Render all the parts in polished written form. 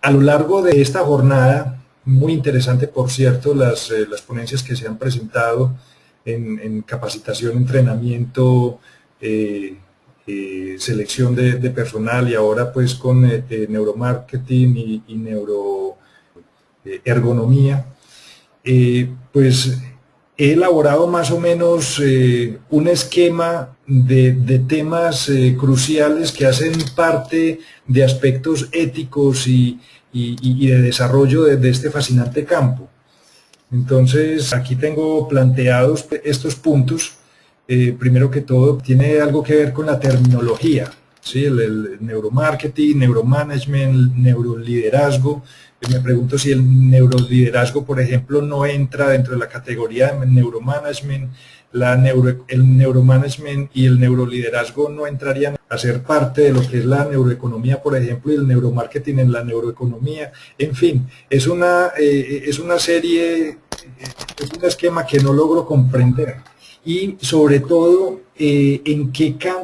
A lo largo de esta jornada, muy interesante por cierto, las ponencias que se han presentado en capacitación, entrenamiento, selección de personal y ahora pues con neuromarketing y neuroergonomía, pues he elaborado más o menos un esquema de temas cruciales que hacen parte de aspectos éticos y de desarrollo de este fascinante campo. Entonces, aquí tengo planteados estos puntos. Primero que todo, tiene algo que ver con la terminología, ¿sí? El neuromarketing, neuromanagement, neuroliderazgo. Me pregunto si el neuroliderazgo, por ejemplo, no entra dentro de la categoría de neuromanagement, el neuromanagement y el neuroliderazgo no entrarían a ser parte de lo que es la neuroeconomía, por ejemplo, y el neuromarketing en la neuroeconomía. En fin, es una serie, es un esquema que no logro comprender. Y sobre todo,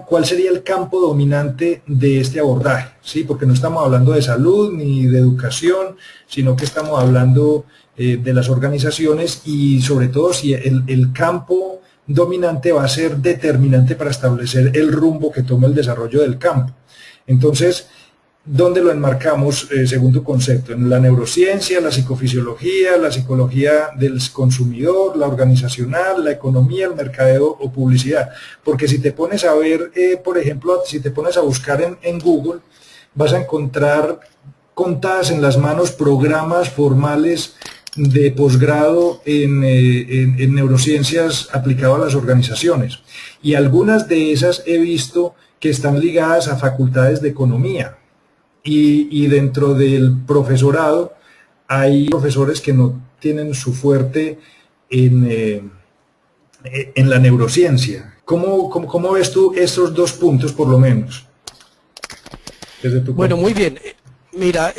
¿cuál sería el campo dominante de este abordaje? ¿Sí? Porque no estamos hablando de salud ni de educación, sino que estamos hablando de las organizaciones y sobre todo si el campo dominante va a ser determinante para establecer el rumbo que toma el desarrollo del campo. Entonces, ¿dónde lo enmarcamos según tu concepto? ¿En la neurociencia, la psicofisiología, la psicología del consumidor, la organizacional, la economía, el mercadeo o publicidad? Porque si te pones a ver, por ejemplo, si te pones a buscar en Google, vas a encontrar contadas en las manos programas formales de posgrado en neurociencias aplicado a las organizaciones. Y algunas de esas he visto que están ligadas a facultades de economía. Y dentro del profesorado hay profesores que no tienen su fuerte en la neurociencia. ¿Cómo ves tú estos dos puntos por lo menos? Bueno, muy bien. Mira,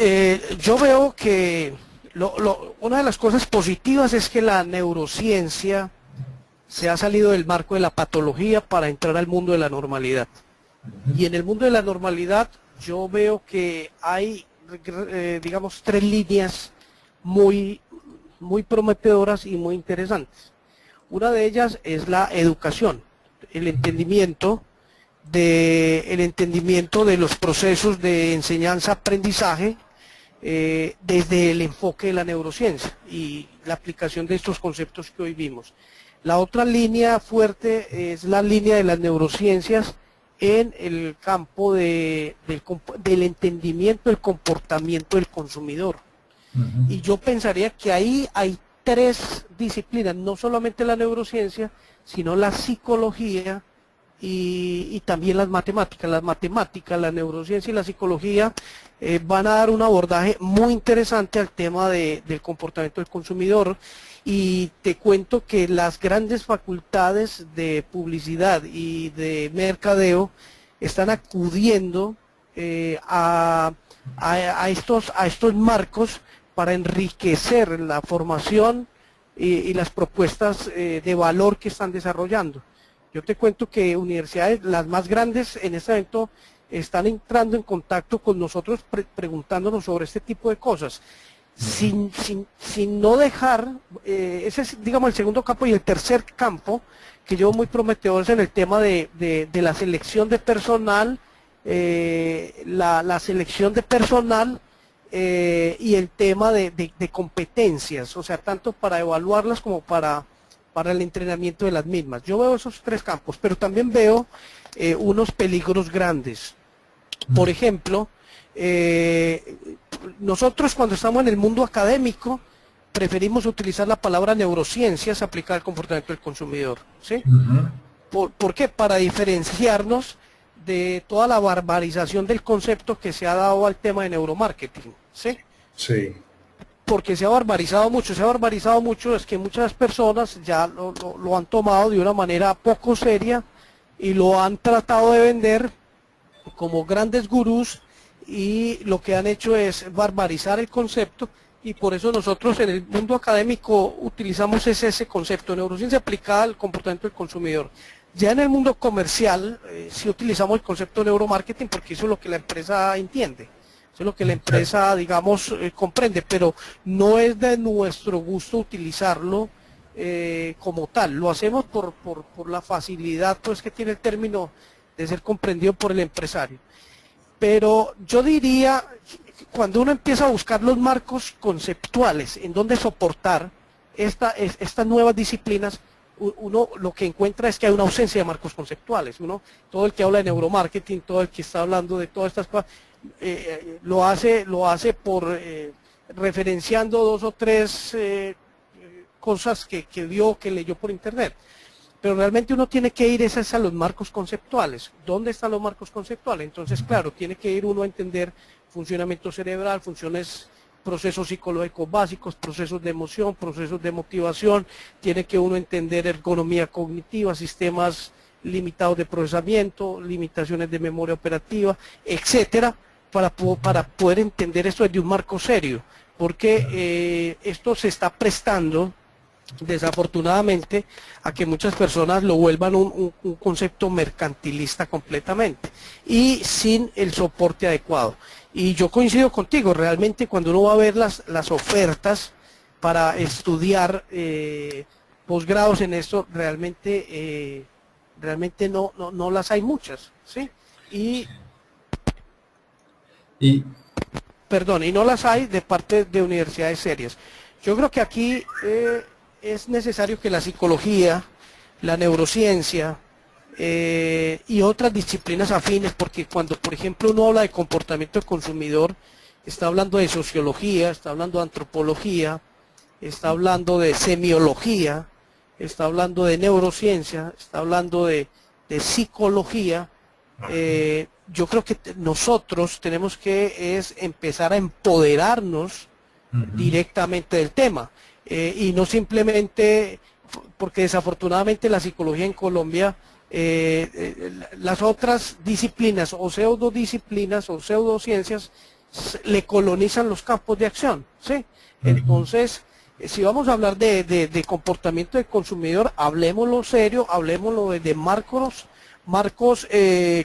yo veo que una de las cosas positivas es que la neurociencia se ha salido del marco de la patología para entrar al mundo de la normalidad. Y en el mundo de la normalidad yo veo que hay, digamos, tres líneas muy prometedoras y muy interesantes. Una de ellas es la educación, el entendimiento de los procesos de enseñanza-aprendizaje desde el enfoque de la neurociencia y la aplicación de estos conceptos que hoy vimos. La otra línea fuerte es la línea de las neurociencias en el campo del entendimiento del comportamiento del consumidor. Y yo pensaría que ahí hay tres disciplinas, no solamente la neurociencia, sino la psicología y también las matemáticas. Las matemáticas, la neurociencia y la psicología van a dar un abordaje muy interesante al tema del comportamiento del consumidor. Y te cuento que las grandes facultades de publicidad y de mercadeo están acudiendo a estos marcos para enriquecer la formación y las propuestas de valor que están desarrollando. Yo te cuento que universidades, las más grandes en este momento, están entrando en contacto con nosotros preguntándonos sobre este tipo de cosas. Sin no dejar, ese es, digamos, el segundo campo. Y el tercer campo, que yo muy prometedor, es en el tema de la selección de personal, la selección de personal y el tema de competencias, o sea, tanto para evaluarlas como para el entrenamiento de las mismas. Yo veo esos tres campos, pero también veo unos peligros grandes. Por ejemplo, nosotros cuando estamos en el mundo académico preferimos utilizar la palabra neurociencias aplicada al comportamiento del consumidor, ¿sí? ¿Por qué? Para diferenciarnos de toda la barbarización del concepto que se ha dado al tema de neuromarketing, ¿sí? Sí. Porque se ha barbarizado mucho, es que muchas personas ya lo han tomado de una manera poco seria y lo han tratado de vender como grandes gurús, y lo que han hecho es barbarizar el concepto, y por eso nosotros en el mundo académico utilizamos ese concepto, neurociencia aplicada al comportamiento del consumidor. Ya en el mundo comercial sí utilizamos el concepto de neuromarketing, porque eso es lo que la empresa entiende. Eso es lo que la empresa, digamos, comprende, pero no es de nuestro gusto utilizarlo como tal. Lo hacemos por la facilidad pues que tiene el término de ser comprendido por el empresario. Pero yo diría, cuando uno empieza a buscar los marcos conceptuales en donde soportar estas nuevas disciplinas, uno lo que encuentra es que hay una ausencia de marcos conceptuales. Todo el que habla de neuromarketing, todo el que está hablando de todas estas cosas, lo hace por referenciando dos o tres cosas que vio, que leyó por internet. Pero realmente uno tiene que ir a los marcos conceptuales. ¿Dónde están los marcos conceptuales? Entonces, claro, tiene que ir uno a entender funcionamiento cerebral, procesos psicológicos básicos, procesos de emoción, procesos de motivación, tiene que uno entender ergonomía cognitiva, sistemas limitados de procesamiento, limitaciones de memoria operativa, etcétera, para poder entender esto desde un marco serio, porque esto se está prestando desafortunadamente a que muchas personas lo vuelvan un concepto mercantilista completamente y sin el soporte adecuado. Y yo coincido contigo, realmente cuando uno va a ver las ofertas para estudiar posgrados en esto, realmente no las hay muchas, ¿sí? Y no las hay de parte de universidades serias. Yo creo que aquí es necesario que la psicología, la neurociencia y otras disciplinas afines, porque cuando por ejemplo uno habla de comportamiento del consumidor, está hablando de sociología, está hablando de antropología, está hablando de semiología, está hablando de neurociencia, está hablando de psicología. Yo creo que nosotros tenemos que empezar a empoderarnos directamente del tema. Y no simplemente, porque desafortunadamente la psicología en Colombia, las otras disciplinas o pseudodisciplinas o pseudociencias le colonizan los campos de acción, ¿sí? Entonces, si vamos a hablar de comportamiento del consumidor, hablemoslo serio, hablemoslo de marcos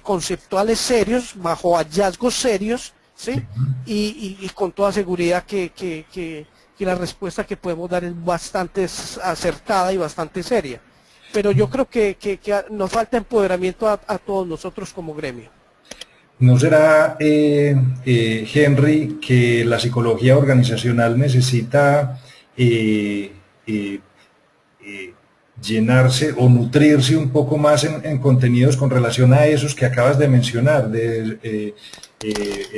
conceptuales serios, bajo hallazgos serios, ¿sí? Y con toda seguridad que la respuesta que podemos dar es bastante acertada y bastante seria. Pero yo creo que nos falta empoderamiento a todos nosotros como gremio. ¿No será, Henry, que la psicología organizacional necesita llenarse o nutrirse un poco más en contenidos con relación a esos que acabas de mencionar, de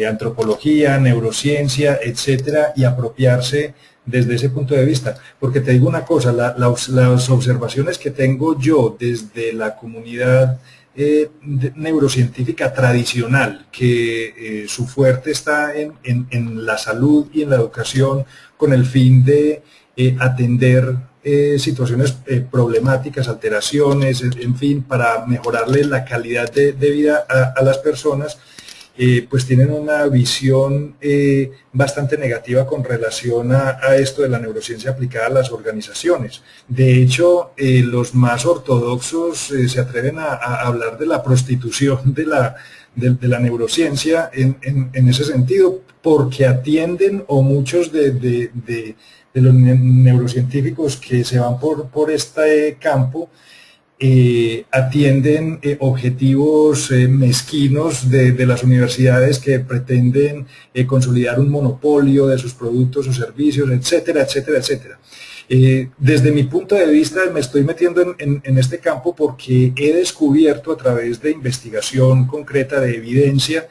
antropología, neurociencia, etcétera, y apropiarse desde ese punto de vista? Porque te digo una cosa, las observaciones que tengo yo desde la comunidad neurocientífica tradicional, que su fuerte está en la salud y en la educación con el fin de atender situaciones problemáticas, alteraciones, en fin, para mejorarle la calidad de vida a las personas, pues tienen una visión bastante negativa con relación a esto de la neurociencia aplicada a las organizaciones. De hecho, los más ortodoxos se atreven a hablar de la prostitución de la neurociencia en ese sentido, porque atienden, o muchos de los neurocientíficos que se van por este campo, atienden objetivos mezquinos de las universidades que pretenden consolidar un monopolio de sus productos o servicios, etcétera, etcétera, etcétera. Desde mi punto de vista me estoy metiendo en este campo porque he descubierto a través de investigación concreta, de evidencia,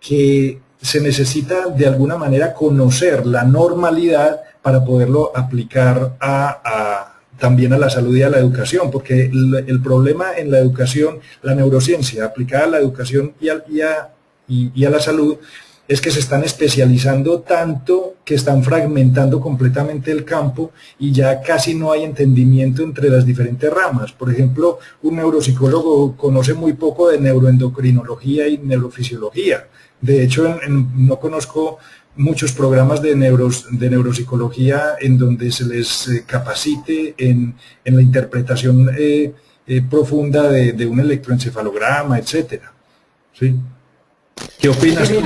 que se necesita de alguna manera conocer la normalidad para poderlo aplicar también a la salud y a la educación, porque el problema en la educación, la neurociencia aplicada a la educación y a la salud, es que se están especializando tanto que están fragmentando completamente el campo y ya casi no hay entendimiento entre las diferentes ramas. Por ejemplo, un neuropsicólogo conoce muy poco de neuroendocrinología y neurofisiología. De hecho, no conozco muchos programas de neuropsicología en donde se les capacite en la interpretación profunda de un electroencefalograma, etcétera. ¿Sí? ¿Qué opinas tú?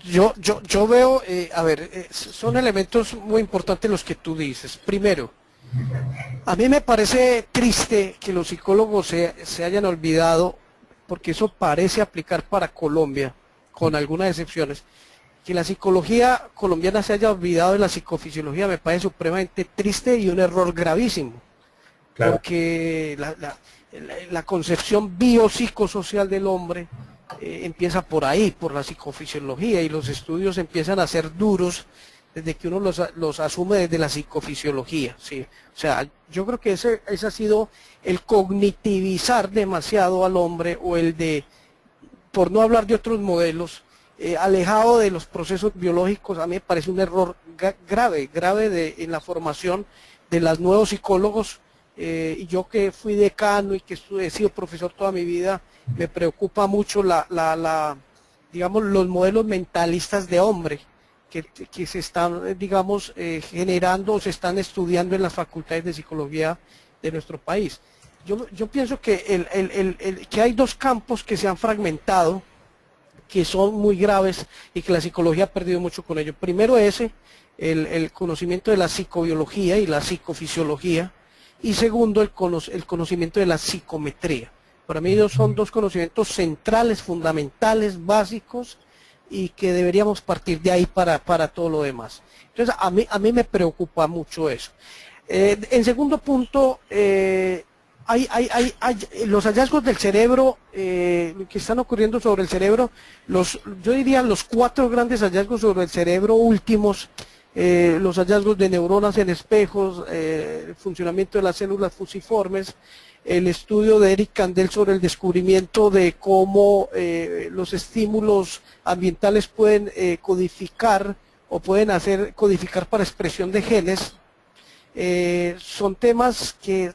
Yo veo, a ver, son elementos muy importantes los que tú dices. Primero, a mí me parece triste que los psicólogos se hayan olvidado, porque eso parece aplicar para Colombia, con algunas excepciones. Que la psicología colombiana se haya olvidado de la psicofisiología me parece supremamente triste y un error gravísimo, Claro. porque la concepción biopsicosocial del hombre empieza por ahí, por la psicofisiología, y los estudios empiezan a ser duros desde que uno los asume desde la psicofisiología, ¿sí? O sea, yo creo que ese ha sido el cognitivizar demasiado al hombre, o el de, por no hablar de otros modelos, alejado de los procesos biológicos. A mí me parece un error grave en la formación de los nuevos psicólogos. Y yo que fui decano y que he sido profesor toda mi vida, me preocupa mucho digamos, los modelos mentalistas de hombre que se están, digamos, generando o se están estudiando en las facultades de psicología de nuestro país. Yo pienso que hay dos campos que se han fragmentado, que son muy graves y que la psicología ha perdido mucho con ello. Primero el conocimiento de la psicobiología y la psicofisiología, y segundo el conocimiento de la psicometría. Para mí son dos conocimientos centrales, fundamentales, básicos, y que deberíamos partir de ahí para todo lo demás. Entonces a mí me preocupa mucho eso. En segundo punto, los hallazgos del cerebro que están ocurriendo sobre el cerebro, yo diría los 4 grandes hallazgos sobre el cerebro últimos, los hallazgos de neuronas en espejos, el funcionamiento de las células fusiformes, el estudio de Eric Kandel sobre el descubrimiento de cómo los estímulos ambientales pueden codificar o pueden hacer codificar para expresión de genes, son temas que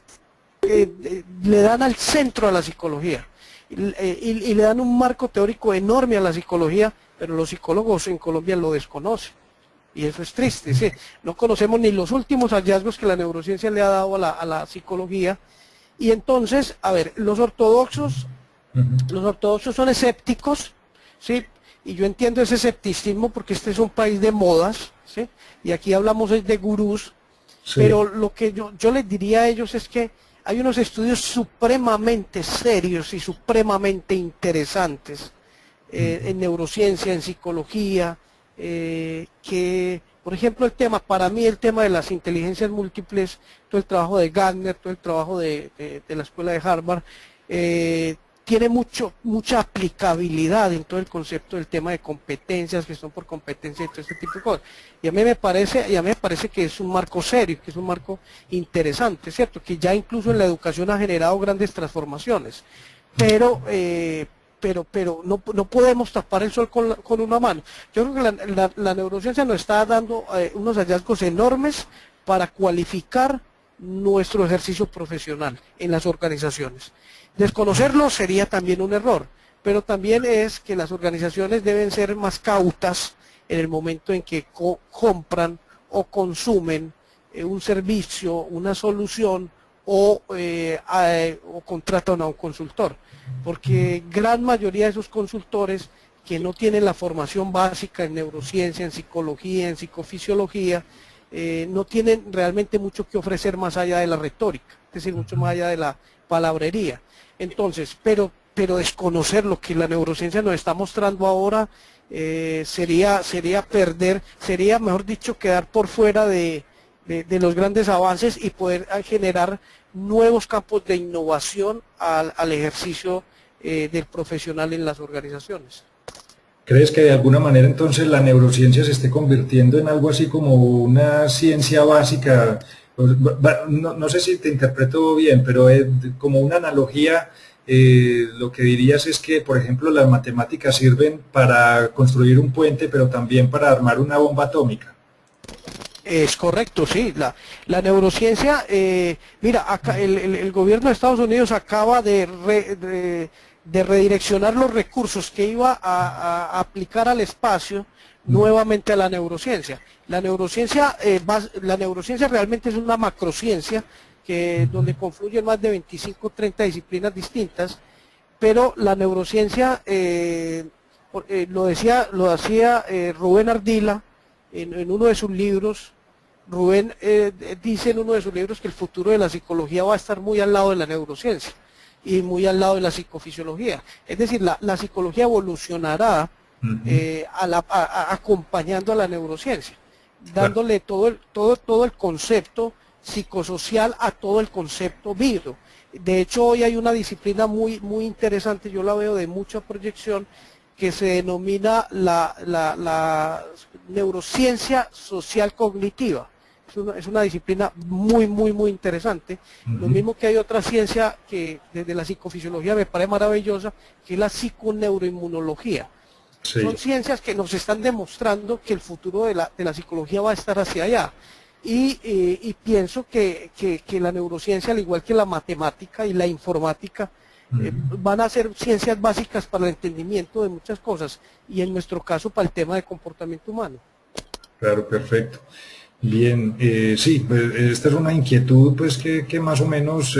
le dan al centro a la psicología y le dan un marco teórico enorme a la psicología, pero los psicólogos en Colombia lo desconocen. Y eso es triste, ¿sí? No conocemos ni los últimos hallazgos que la neurociencia le ha dado a la psicología. Y entonces, a ver, los ortodoxos son escépticos, ¿sí? Y yo entiendo ese escepticismo porque este es un país de modas, ¿sí? Y aquí hablamos de gurús, sí. Pero lo que yo les diría a ellos es que hay unos estudios supremamente serios y supremamente interesantes en neurociencia, en psicología, que, por ejemplo, para mí el tema de las inteligencias múltiples, todo el trabajo de Gardner, todo el trabajo de la escuela de Harvard, tiene mucha aplicabilidad en todo el concepto del tema de competencias, que son por competencia y todo este tipo de cosas. Y a mí me parece que es un marco serio, que es un marco interesante, ¿cierto? Que ya incluso en la educación ha generado grandes transformaciones. Pero no podemos tapar el sol con una mano. Yo creo que la neurociencia nos está dando unos hallazgos enormes para cualificar nuestro ejercicio profesional en las organizaciones. Desconocerlo sería también un error, pero también es que las organizaciones deben ser más cautas en el momento en que compran o consumen un servicio, una solución, o contratan a un consultor, porque gran mayoría de esos consultores que no tienen la formación básica en neurociencia, en psicología, en psicofisiología, no tienen realmente mucho que ofrecer más allá de la retórica, es decir, mucho más allá de la palabrería. Entonces, pero desconocer lo que la neurociencia nos está mostrando ahora sería mejor dicho, quedar por fuera de los grandes avances y poder generar nuevos campos de innovación al ejercicio del profesional en las organizaciones. ¿Crees que de alguna manera entonces la neurociencia se esté convirtiendo en algo así como una ciencia básica? No sé si te interpreto bien, pero es como una analogía. Lo que dirías es que, por ejemplo, las matemáticas sirven para construir un puente, pero también para armar una bomba atómica. Es correcto, sí. La neurociencia, mira, acá el gobierno de Estados Unidos acaba de redireccionar los recursos que iba a aplicar al espacio nuevamente a la neurociencia. La neurociencia realmente es una macrociencia donde confluyen más de 25 o 30 disciplinas distintas, pero la neurociencia lo hacía Rubén Ardila en uno de sus libros. Rubén dice en uno de sus libros que el futuro de la psicología va a estar muy al lado de la neurociencia y muy al lado de la psicofisiología. Es decir, la psicología evolucionará acompañando a la neurociencia, dándole todo el concepto psicosocial a todo el concepto bio. De hecho, hoy hay una disciplina muy interesante, yo la veo de mucha proyección, que se denomina la neurociencia social cognitiva. Es una disciplina muy interesante. Lo mismo que hay otra ciencia que desde la psicofisiología me parece maravillosa, que es la psiconeuroinmunología. Sí. Son ciencias que nos están demostrando que el futuro de la psicología va a estar hacia allá. Y pienso que la neurociencia, al igual que la matemática y la informática, van a ser ciencias básicas para el entendimiento de muchas cosas, y en nuestro caso para el tema de comportamiento humano. Claro, perfecto. Bien, sí, pues, esta es una inquietud pues que más o menos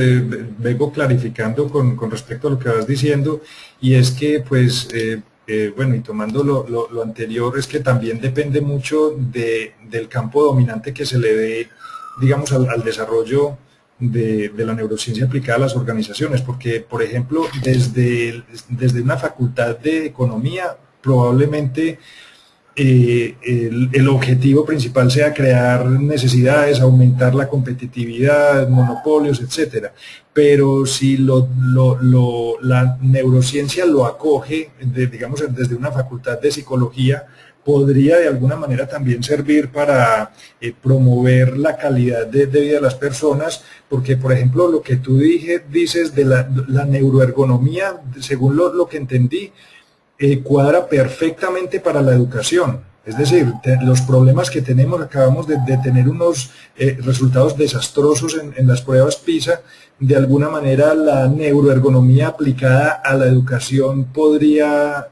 vengo clarificando con respecto a lo que vas diciendo, y es que pues bueno, y tomando lo anterior, es que también depende mucho del campo dominante que se le dé, digamos, al desarrollo de la neurociencia aplicada a las organizaciones, porque, por ejemplo, desde una facultad de economía, probablemente el objetivo principal sea crear necesidades, aumentar la competitividad, monopolios, etcétera. Pero si la neurociencia lo acoge, digamos, desde una facultad de psicología, podría de alguna manera también servir para promover la calidad de vida de las personas, porque, por ejemplo, lo que tú dices de la neuroergonomía, según lo que entendí, cuadra perfectamente para la educación. Es decir, los problemas que tenemos, acabamos de tener unos resultados desastrosos en las pruebas PISA. De alguna manera la neuroergonomía aplicada a la educación podría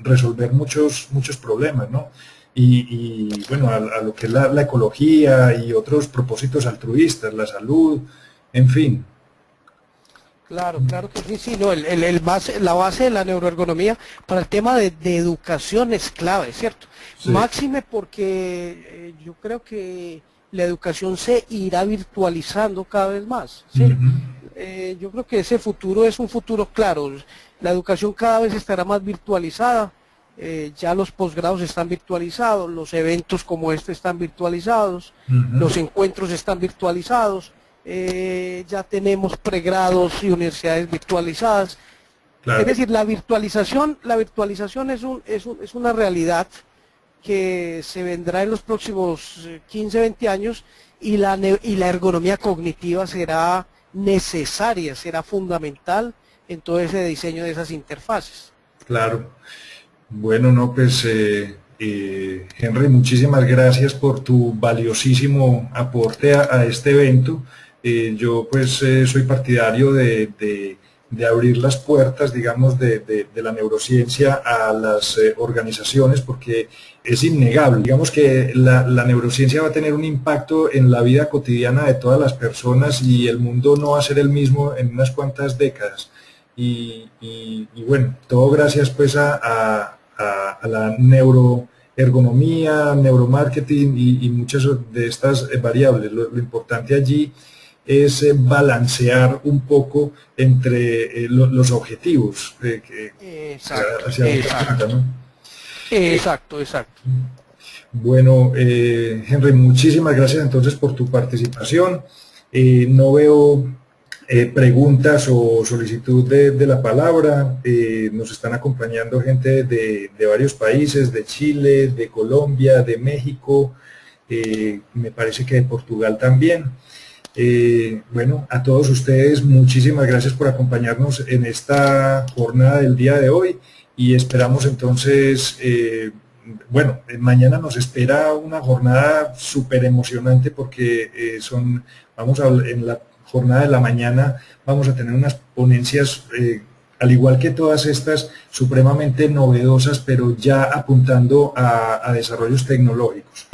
resolver muchos problemas, ¿no? Y bueno, a lo que es la ecología y otros propósitos altruistas, la salud, en fin. Claro que sí, no, la base de la neuroergonomía para el tema de educación es clave, ¿cierto? Sí. Máxime porque yo creo que la educación se irá virtualizando cada vez más, ¿sí? Yo creo que ese futuro es un futuro claro. La educación cada vez estará más virtualizada, ya los posgrados están virtualizados, los eventos como este están virtualizados, los encuentros están virtualizados. Ya tenemos pregrados y universidades virtualizadas. Claro. Es decir, la virtualización es una realidad que se vendrá en los próximos 15, 20 años, y la ergonomía cognitiva será necesaria, será fundamental en todo ese diseño de esas interfaces. Claro. Bueno, no, pues Henry, muchísimas gracias por tu valiosísimo aporte a este evento. Yo pues soy partidario de abrir las puertas, digamos, de la neurociencia a las organizaciones, porque es innegable. Digamos que la neurociencia va a tener un impacto en la vida cotidiana de todas las personas, y el mundo no va a ser el mismo en unas cuantas décadas. Y bueno, todo gracias pues a la neuroergonomía, neuromarketing y muchas de estas variables. Lo importante allí es balancear un poco entre los objetivos exacto, ¿no? Exacto. Bueno, Henry, muchísimas gracias entonces por tu participación. No veo preguntas o solicitud de la palabra. Nos están acompañando gente de varios países, de Chile, de Colombia, de México, me parece que de Portugal también. Bueno, a todos ustedes muchísimas gracias por acompañarnos en esta jornada del día de hoy, y esperamos entonces, bueno, mañana nos espera una jornada súper emocionante, porque en la jornada de la mañana vamos a tener unas ponencias, al igual que todas estas, supremamente novedosas, pero ya apuntando a desarrollos tecnológicos.